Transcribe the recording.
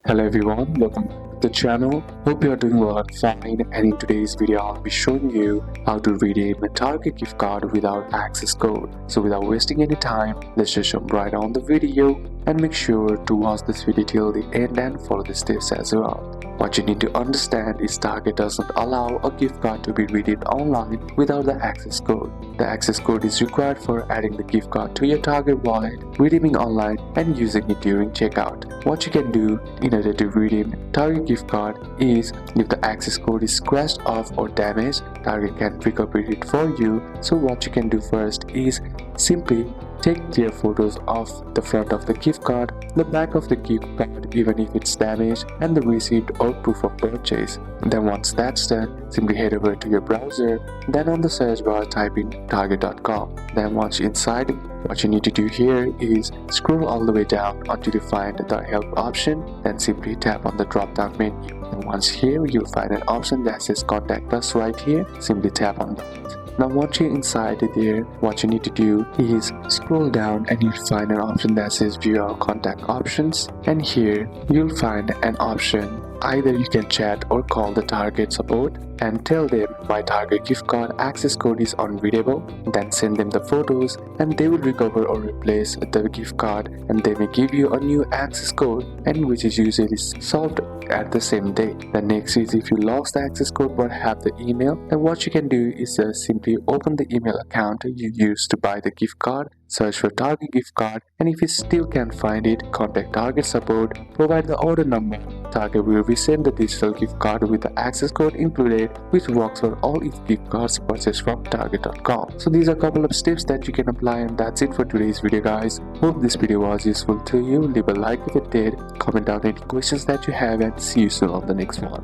Hello everyone, welcome back to the channel. Hope you are doing well and fine, and in today's video I'll be showing you how to redeem a Target gift card without access code. So without wasting any time, let's just jump right on the video and make sure to watch this video till the end and follow the steps as well. What you need to understand is Target doesn't allow a gift card to be redeemed online without the access code. The access code is required for adding the gift card to your Target wallet, redeeming online, and using it during checkout. What you can do in order to redeem Target gift card is, if the access code is scratched off or damaged, Target can recover it for you. So what you can do first is simply take clear photos of the front of the gift card, the back of the gift card even if it's damaged, and the receipt or proof of purchase. Then once that's done, simply head over to your browser, then on the search bar type in target.com. Then once inside, what you need to do here is scroll all the way down until you find the help option, then simply tap on the drop down menu. And once here, you'll find an option that says contact us right here. Simply tap on that. Now once you're inside there, what you need to do is scroll down and you'll find an option that says view our contact options, and here you'll find an option either you can chat or call the Target support and tell them my Target gift card access code is unreadable. Then send them the photos and they will recover or replace the gift card, and they may give you a new access code, and which is usually solved at the same day. The next is, if you lost the access code but have the email, then what you can do is simply open the email account you used to buy the gift card, search for Target gift card, and if you still can't find it, contact Target support, provide the order number. Target will resend the digital gift card with the access code included, which works for all its gift cards purchased from target.com. So these are a couple of steps that you can apply, and that's it for today's video guys. Hope this video was useful to you. Leave a like if it did, comment down any questions that you have, and see you soon on the next one.